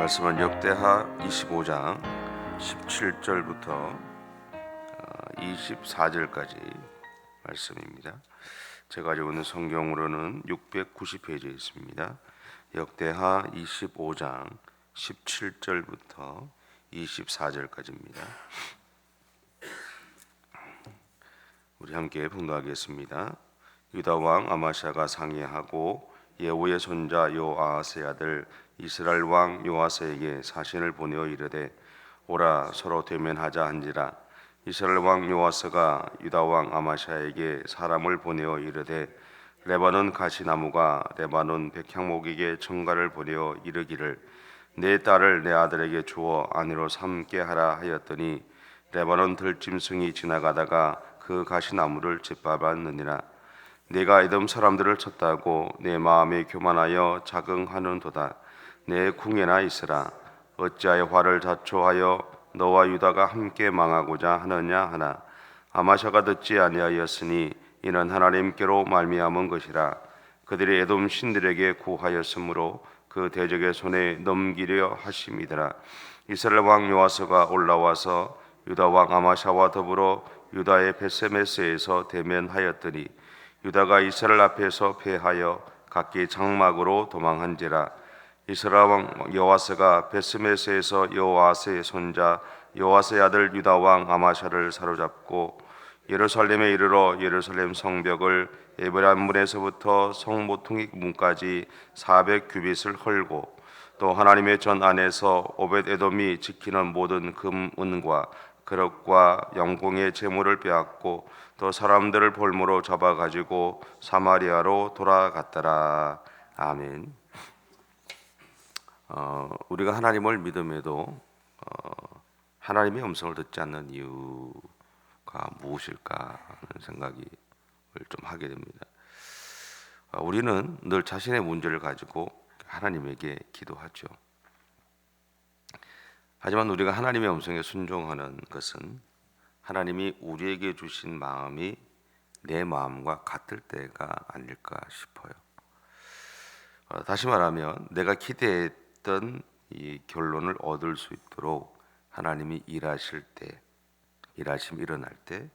말씀은 역대하 25장 17절부터 24절까지 말씀입니다. 제가 가지고 있는 성경으로는 690페이지에 있습니다. 역대하 25장 17절부터 24절까지입니다. 우리 함께 봉독하겠습니다. 유다 왕 아마샤가 상의하고 예후의 손자 요아스의 아들 이스라엘 왕 요아스에게 사신을 보내어 이르되 오라 서로 대면하자 한지라. 이스라엘 왕 요아스가 유다 왕 아마샤에게 사람을 보내어 이르되 레바논 가시나무가 레바논 백향목에게 청가를 보내어 이르기를 내 딸을 내 아들에게 주어 아내로 삼게 하라 하였더니 레바논 들짐승이 지나가다가 그 가시나무를 짓밟았느니라. 내가 에돔 사람들을 쳤다고 내 마음에 교만하여 자긍하는도다. 내 궁에나 있으라. 어찌하여 화를 자초하여 너와 유다가 함께 망하고자 하느냐 하나 아마샤가 듣지 아니하였으니 이는 하나님께로 말미암은 것이라. 그들이 에돔 신들에게 구하였으므로 그 대적의 손에 넘기려 하심이더라. 이스라엘 왕 요아스가 올라와서 유다 왕 아마샤와 더불어 유다의 베세메스에서 대면하였더니 유다가 이스라엘 앞에서 패하여 각기 장막으로 도망한지라. 이스라엘 왕 여호아스가 베스메스에서 여호아스의 손자 여호아스의 아들 유다 왕 아마샤를 사로잡고 예루살렘에 이르러 예루살렘 성벽을 에브라임 문에서부터 성 모퉁이 문까지 400규빗을 헐고 또 하나님의 전 안에서 오벳 에돔이 지키는 모든 금 은과 그릇과 영공의 제물을 빼앗고 또 사람들을 볼모로 잡아 가지고 사마리아로 돌아갔더라. 아멘. 우리가 하나님을 믿음에도 하나님의 음성을 듣지 않는 이유가 무엇일까 하는 생각을 좀 하게 됩니다. 우리는 늘 자신의 문제를 가지고 하나님에게 기도하죠. 하지만 우리가 하나님의 음성에 순종하는 것은 하나님이 우리에게 주신 마음이 내 마음과 같을 때가 아닐까 싶어요. 다시 말하면 내가 기대했던 이 결론을 얻을 수 있도록 하나님이 일하실 때, 일하심이 일어날 때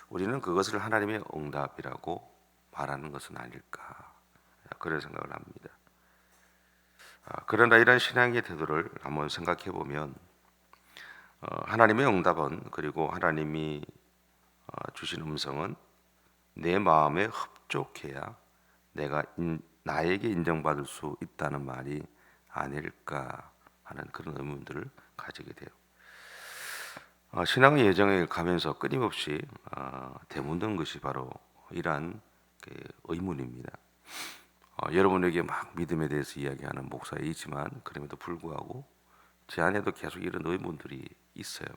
우리는 그것을 하나님의 응답이라고 말하는 것은 아닐까 그런 생각을 합니다. 그러나 이런 신앙의 태도를 한번 생각해 보면 하나님의 응답은 그리고 하나님이 주신 음성은 내 마음에 흡족해야 내가 나에게 인정받을 수 있다는 말이 아닐까 하는 그런 의문들을 가지게 돼요. 신앙의 여정에 가면서 끊임없이 되묻는 것이 바로 이러한 의문입니다. 여러분에게 막 믿음에 대해서 이야기하는 목사이지만 그럼에도 불구하고 제 안에도 계속 이런 의문들이 있어요.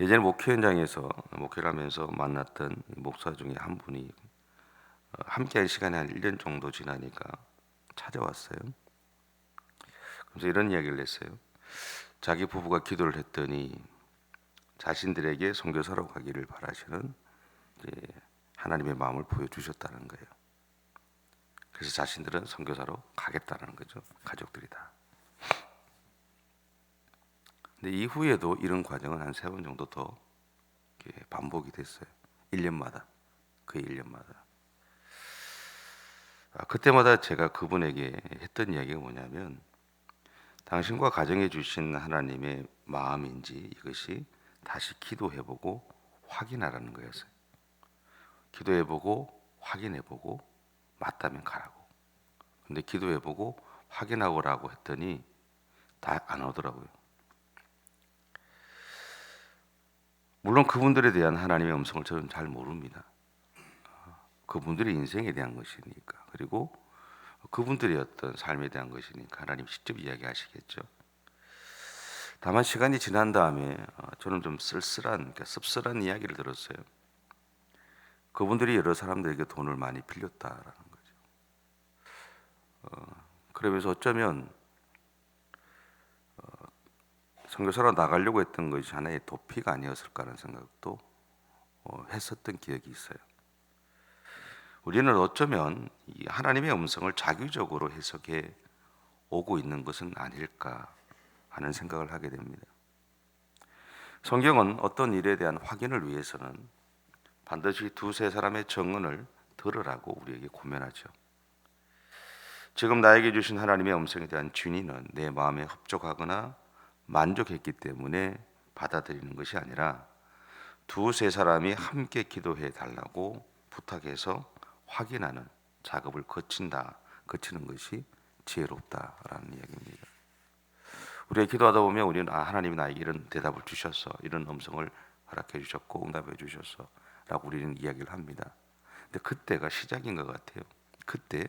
예전에 목회 현장에서 목회를 하면서 만났던 목사 중에 한 분이 함께한 시간이 한 1년 정도 지나니까 찾아왔어요. 그래서 이런 이야기를 했어요. 자기 부부가 기도를 했더니 자신들에게 선교사로 가기를 바라시는 하나님의 마음을 보여주셨다는 거예요. 그래서 자신들은 선교사로 가겠다는 거죠. 가족들이 다. 근데 이후에도 이런 과정은 한 3번 정도 더 반복이 됐어요. 1년마다. 거의 1년마다. 그때마다 제가 그분에게 했던 이야기가 뭐냐면 당신과 가정에 주신 하나님의 마음인지 이것이 다시 기도해보고 확인하라는 거였어요. 기도해보고 확인해보고 맞다면 가라고. 근데 기도해보고 확인하고라고 했더니 다 안 오더라고요. 물론 그분들에 대한 하나님의 음성을 저는 잘 모릅니다. 그분들의 인생에 대한 것이니까. 그리고 그분들의 어떤 삶에 대한 것이니까 하나님 직접 이야기하시겠죠. 다만 시간이 지난 다음에 저는 좀 씁쓸한 이야기를 들었어요. 그분들이 여러 사람들에게 돈을 많이 빌렸다라는 거죠. 그러면서 어쩌면 선교사로 나가려고 했던 것이 하나의 도피가 아니었을까라는 생각도 했었던 기억이 있어요. 우리는 어쩌면 이 하나님의 음성을 자기적으로 해석해 오고 있는 것은 아닐까 하는 생각을 하게 됩니다. 성경은 어떤 일에 대한 확인을 위해서는 반드시 두세 사람의 증언을 들으라고 우리에게 고면하죠. 지금 나에게 주신 하나님의 음성에 대한 진위는 내 마음에 흡족하거나 만족했기 때문에 받아들이는 것이 아니라 두세 사람이 함께 기도해 달라고 부탁해서 확인하는 작업을 거치는 것이 지혜롭다라는 이야기입니다. 우리가 기도하다 보면 우리는 하나님이 나에게 이런 대답을 주셨어, 이런 음성을 허락해 주셨고 응답해 주셨어 라고 우리는 이야기를 합니다. 근데 그때가 시작인 것 같아요. 그때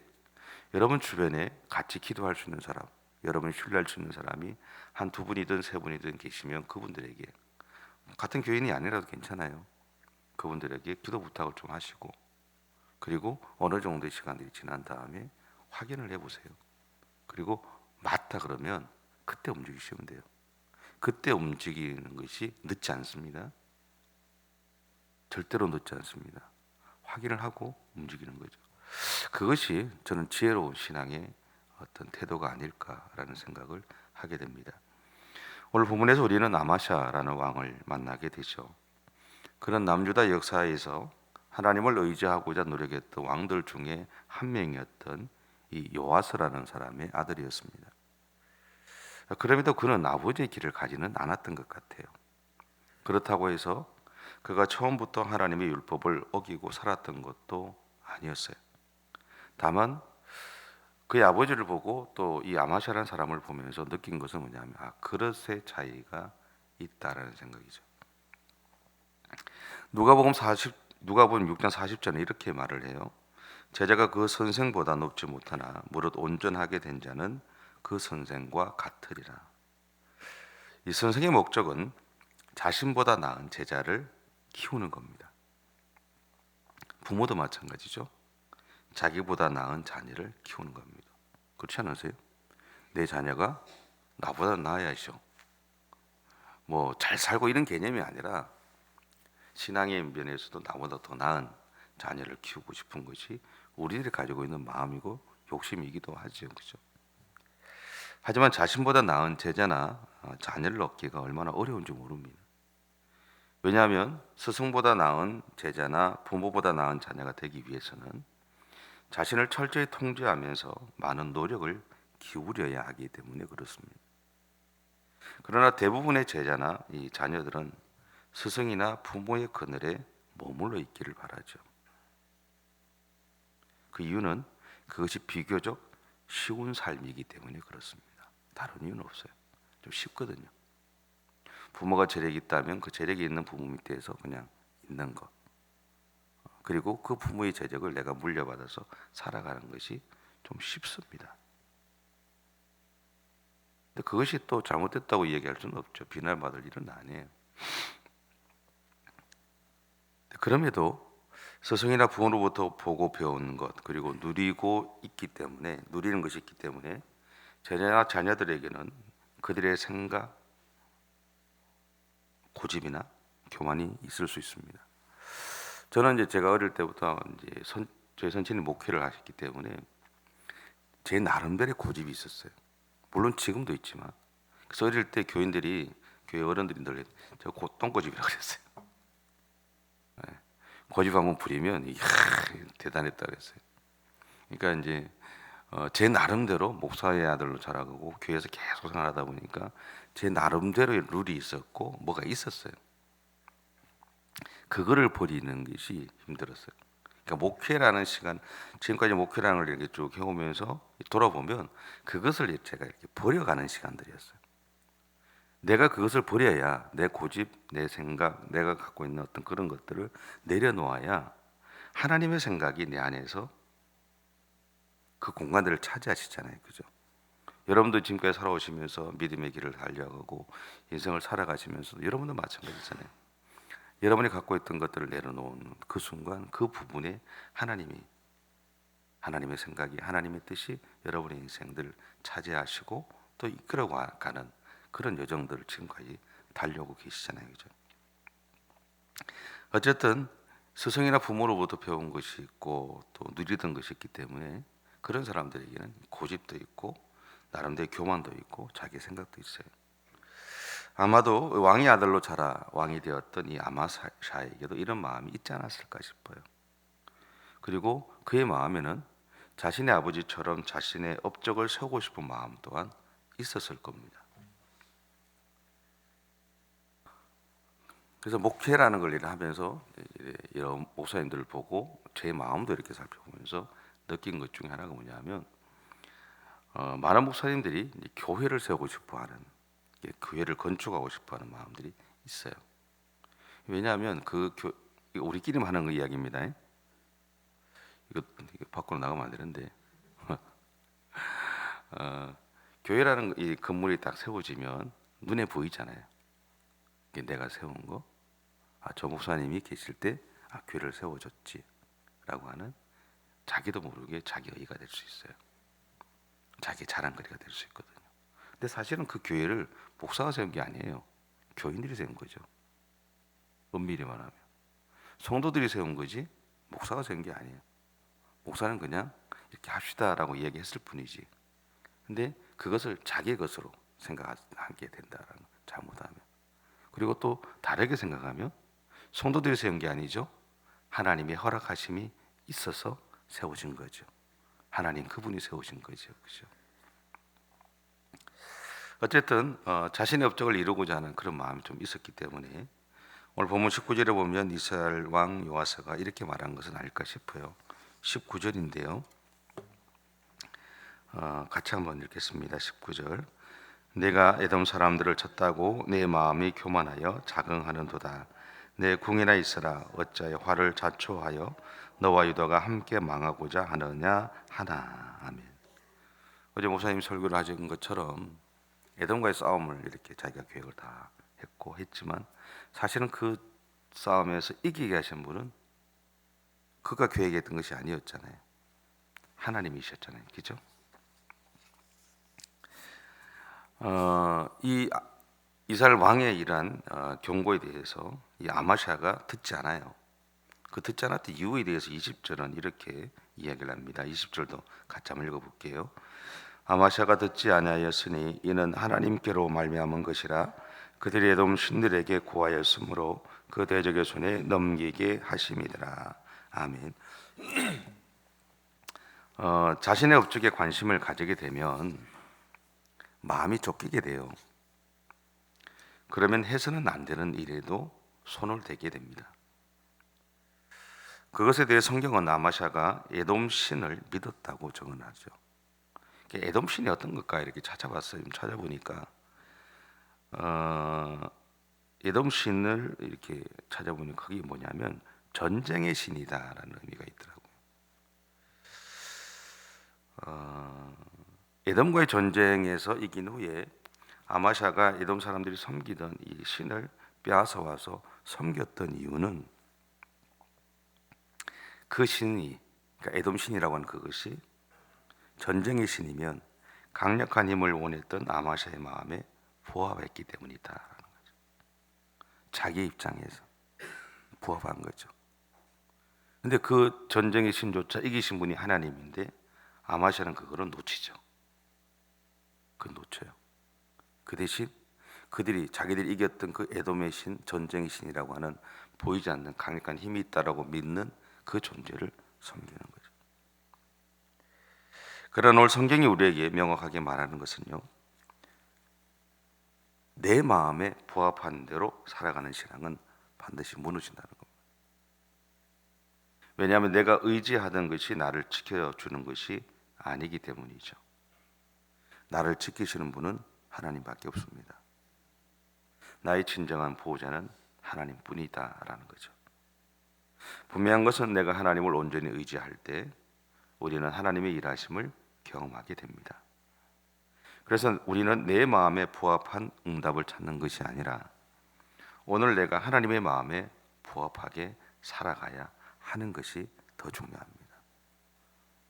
여러분 주변에 같이 기도할 수 있는 사람, 여러분이 신뢰할 수 있는 사람이 한 두 분이든 세 분이든 계시면 그분들에게, 같은 교인이 아니라도 괜찮아요, 그분들에게 기도 부탁을 좀 하시고, 그리고 어느 정도의 시간들이 지난 다음에 확인을 해보세요. 그리고 맞다 그러면 그때 움직이시면 돼요. 그때 움직이는 것이 늦지 않습니다. 절대로 늦지 않습니다. 확인을 하고 움직이는 거죠. 그것이 저는 지혜로운 신앙의 어떤 태도가 아닐까라는 생각을 하게 됩니다. 오늘 본문에서 우리는 아마샤라는 왕을 만나게 되죠. 그는 남유다 역사에서 하나님을 의지하고자 노력했던 왕들 중에 한 명이었던 이 요아스라는 사람의 아들이었습니다. 그럼에도 그는 아버지의 길을 가지는 않았던 것 같아요. 그렇다고 해서 그가 처음부터 하나님의 율법을 어기고 살았던 것도 아니었어요. 다만 그의 아버지를 보고 또 이 아마샤라는 사람을 보면서 느낀 것은 뭐냐면 그릇의 차이가 있다라는 생각이죠. 누가복음 6장 40절에 이렇게 말을 해요. 제자가 그 선생보다 높지 못하나 무릇 온전하게 된 자는 그 선생과 같으리라. 이 선생의 목적은 자신보다 나은 제자를 키우는 겁니다. 부모도 마찬가지죠. 자기보다 나은 자녀를 키우는 겁니다. 그렇지 않으세요? 내 자녀가 나보다 나아야죠. 뭐 잘 살고 이런 개념이 아니라 신앙의 면에서도 나보다 더 나은 자녀를 키우고 싶은 것이 우리들이 가지고 있는 마음이고 욕심이기도 하죠. 그렇죠? 하지만 자신보다 나은 제자나 자녀를 얻기가 얼마나 어려운지 모릅니다. 왜냐하면 스승보다 나은 제자나 부모보다 나은 자녀가 되기 위해서는 자신을 철저히 통제하면서 많은 노력을 기울여야 하기 때문에 그렇습니다. 그러나 대부분의 제자나 이 자녀들은 스승이나 부모의 그늘에 머물러 있기를 바라죠. 그 이유는 그것이 비교적 쉬운 삶이기 때문에 그렇습니다. 다른 이유는 없어요. 좀 쉽거든요. 부모가 재력이 있다면 그 재력이 있는 부모 밑에서 그냥 있는 것, 그리고 그 부모의 재력을 내가 물려받아서 살아가는 것이 좀 쉽습니다. 근데 그것이 또 잘못됐다고 얘기할 수는 없죠. 비난받을 일은 아니에요. 그럼에도 스승이나 부모로부터 보고 배우는 것, 그리고 누리는 것이 있기 때문에 제자나 자녀들에게는 그들의 생각, 고집이나 교만이 있을 수 있습니다. 저는 이제 제가 어릴 때부터 저희 선친이 목회를 하셨기 때문에 제 나름대로의 고집이 있었어요. 물론 지금도 있지만. 그래서 어릴 때 교회 어른들이 늘 저 똥고집이라고 그랬어요. 네. 고집 한번 부리면 대단했다 그랬어요. 그러니까 이제 제 나름대로 목사의 아들로 자라고 교회에서 계속 생활하다 보니까 제 나름대로의 룰이 있었고 뭐가 있었어요. 그거를 버리는 것이 힘들었어요. 그러니까 목회라는 시간, 지금까지 목회라는 걸 이렇게 쭉 해오면서 돌아보면 그것을 제가 이렇게 버려가는 시간들이었어요. 내가 그것을 버려야 내 고집, 내 생각, 내가 갖고 있는 어떤 그런 것들을 내려놓아야 하나님의 생각이 내 안에서 그 공간들을 차지하시잖아요. 그죠? 여러분도 지금까지 살아오시면서 믿음의 길을 달려가고 인생을 살아가시면서 여러분도 마찬가지잖아요. 여러분이 갖고 있던 것들을 내려놓은 그 순간 그 부분에 하나님의 생각이, 하나님의 뜻이 여러분의 인생들을 차지하시고 또 이끌어가는 그런 여정들을 지금까지 달려오고 계시잖아요. 그죠? 어쨌든 스승이나 부모로부터 배운 것이 있고 또 누리던 것이 있기 때문에 그런 사람들에게는 고집도 있고 나름대로 교만도 있고 자기 생각도 있어요. 아마도 왕의 아들로 자라 왕이 되었던 이 아마샤에게도 이런 마음이 있지 않았을까 싶어요. 그리고 그의 마음에는 자신의 아버지처럼 자신의 업적을 세우고 싶은 마음 또한 있었을 겁니다. 그래서 목회라는 걸 일을 하면서 이런 목사님들을 보고 제 마음도 이렇게 살펴보면서 느낀 것 중에 하나가 뭐냐면 많은 목사님들이 교회를 세우고 싶어하는, 교회를 건축하고 싶어하는 마음들이 있어요. 왜냐하면 우리끼리만 하는 거 이야기입니다. 이거 밖으로 나가면 안 되는데 교회라는 이 건물이 딱 세워지면 눈에 보이잖아요. 이게 내가 세운 거. 저 목사님이 계실 때 교회를 세워줬지라고 하는 자기도 모르게 자기 의의가 될 수 있어요. 자기 자랑거리가 될 수 있거든요. 근데 사실은 그 교회를 목사가 세운 게 아니에요. 교인들이 세운 거죠. 엄밀히 말하면 성도들이 세운 거지 목사가 세운 게 아니에요. 목사는 그냥 이렇게 합시다라고 이야기했을 뿐이지. 근데 그것을 자기의 것으로 생각하게 된다라는 거, 잘못하면. 그리고 또 다르게 생각하면 성도들이 세운 게 아니죠. 하나님의 허락하심이 있어서 세워진 거죠. 하나님 그분이 세우신 거죠. 그렇죠? 어쨌든 자신의 업적을 이루고자 하는 그런 마음이 좀 있었기 때문에 오늘 본문 19절에 보면 이스라엘 왕 요아스가 이렇게 말한 것은 아닐까 싶어요. 19절인데요. 같이 한번 읽겠습니다. 19절. 내가 에돔 사람들을 쳤다고 내 마음이 교만하여 자긍하는도다. 내 궁이나 있으라. 어찌하여 화를 자초하여 너와 유다가 함께 망하고자 하느냐 하나. 아멘. 어제 목사님 설교를 하신 것처럼 에돔과의 싸움을 이렇게 자기가 계획을 다 했지만 사실은 그 싸움에서 이기게 하신 분은 그가 계획했던 것이 아니었잖아요. 하나님이셨잖아요. 그죠? 이 이스라엘 왕의 이러한 경고에 대해서 이 아마샤가 듣지 않아요. 그 듣지 않았던 이유에 대해서 20절은 이렇게 이야기를 합니다. 20절도 같이 한번 읽어볼게요. 아마샤가 듣지 아니하였으니 이는 하나님께로 말미암은 것이라. 그들이 에돔 신들에게 고하였으므로 그 대적의 손에 넘기게 하심이더라. 아멘. 자신의 업적에 관심을 가지게 되면 마음이 쫓기게 돼요. 그러면 해서는 안 되는 일에도 손을 대게 됩니다. 그것에 대해 성경은 아마샤가 에돔 신을 믿었다고 증언하죠. 에돔 신이 어떤 것일까 이렇게 찾아봤어요. 찾아보니까 에돔 신을 이렇게 찾아보니 그게 뭐냐면 전쟁의 신이다라는 의미가 있더라고요. 에돔과의 전쟁에서 이긴 후에 아마샤가 에돔 사람들이 섬기던 이 신을 빼앗아 와서 섬겼던 이유는 그 신이, 그러니까 에돔 신이라고 하는 그것이 전쟁의 신이면 강력한 힘을 원했던 아마샤의 마음에 부합했기 때문이다라는 거죠. 자기 입장에서 부합한 거죠. 근데 그 전쟁의 신조차 이기신 분이 하나님인데 아마샤는 그거를 놓치죠. 놓쳐요. 그 대신 그들이 자기들이 이겼던 그 에돔의 신, 전쟁의 신이라고 하는 보이지 않는 강력한 힘이 있다라고 믿는 그 존재를 섬기는 거죠. 그러나 오늘 성경이 우리에게 명확하게 말하는 것은요, 내 마음에 부합한 대로 살아가는 신앙은 반드시 무너진다는 겁니다. 왜냐하면 내가 의지하던 것이 나를 지켜주는 것이 아니기 때문이죠. 나를 지키시는 분은 하나님밖에 없습니다. 나의 진정한 보호자는 하나님뿐이다라는 거죠. 분명한 것은 내가 하나님을 온전히 의지할 때 우리는 하나님의 일하심을 경험하게 됩니다. 그래서 우리는 내 마음에 부합한 응답을 찾는 것이 아니라 오늘 내가 하나님의 마음에 부합하게 살아가야 하는 것이 더 중요합니다.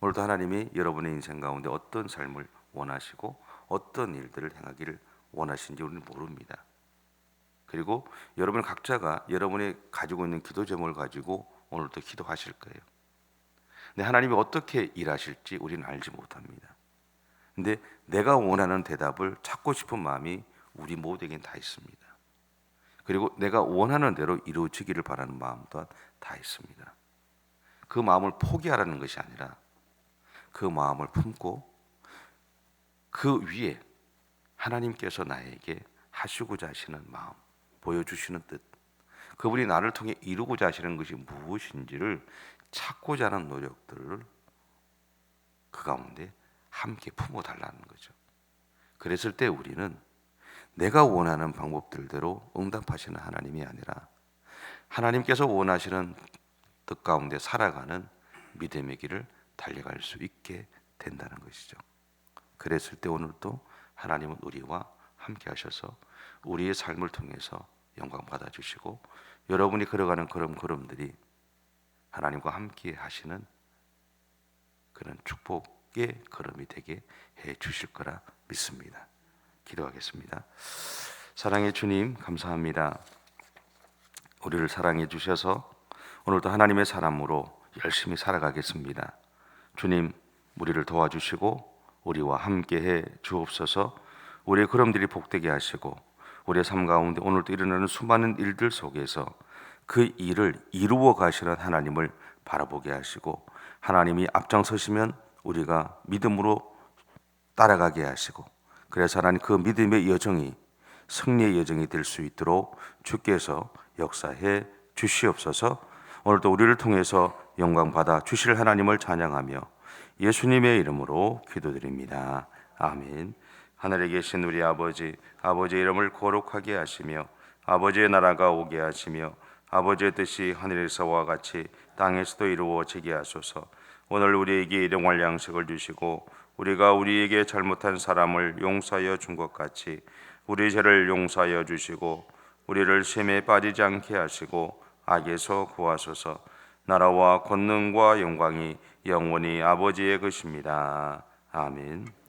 오늘도 하나님이 여러분의 인생 가운데 어떤 삶을 원하시고 어떤 일들을 행하기를 원하시는지 우리는 모릅니다. 그리고 여러분 각자가 여러분이 가지고 있는 기도 제목을 가지고 오늘도 기도하실 거예요. 근데 하나님이 어떻게 일하실지 우리는 알지 못합니다. 근데 내가 원하는 대답을 찾고 싶은 마음이 우리 모두에겐 다 있습니다. 그리고 내가 원하는 대로 이루어지기를 바라는 마음 또한 다 있습니다. 그 마음을 포기하라는 것이 아니라 그 마음을 품고 그 위에 하나님께서 나에게 하시고자 하시는 마음, 보여주시는 뜻, 그분이 나를 통해 이루고자 하시는 것이 무엇인지를 찾고자 하는 노력들을 그 가운데 함께 품어달라는 거죠. 그랬을 때 우리는 내가 원하는 방법들대로 응답하시는 하나님이 아니라 하나님께서 원하시는 뜻 가운데 살아가는 믿음의 길을 달려갈 수 있게 된다는 것이죠. 그랬을 때 오늘도 하나님은 우리와 함께 하셔서 우리의 삶을 통해서 영광 받아주시고 여러분이 걸어가는 걸음걸음들이 하나님과 함께 하시는 그런 축복의 걸음이 되게 해 주실 거라 믿습니다. 기도하겠습니다. 사랑의 주님, 감사합니다. 우리를 사랑해 주셔서 오늘도 하나님의 사람으로 열심히 살아가겠습니다. 주님, 우리를 도와주시고 우리와 함께해 주옵소서. 우리의 걸음들이 복되게 하시고 우리의 삶 가운데 오늘도 일어나는 수많은 일들 속에서 그 일을 이루어 가시는 하나님을 바라보게 하시고 하나님이 앞장서시면 우리가 믿음으로 따라가게 하시고 그래서 하나님 그 믿음의 여정이 승리의 여정이 될 수 있도록 주께서 역사해 주시옵소서. 오늘도 우리를 통해서 영광 받아 주실 하나님을 찬양하며 예수님의 이름으로 기도드립니다. 아멘. 하늘에 계신 우리 아버지, 아버지의 이름을 거룩하게 하시며 아버지의 나라가 오게 하시며 아버지의 뜻이 하늘에서와 같이 땅에서도 이루어지게 하소서. 오늘 우리에게 일용할 양식을 주시고 우리가 우리에게 잘못한 사람을 용서하여 준 것 같이 우리 죄를 용서하여 주시고 우리를 시험에 빠지지 않게 하시고 악에서 구하소서. 나라와 권능과 영광이 영원히 아버지의 것입니다. 아멘.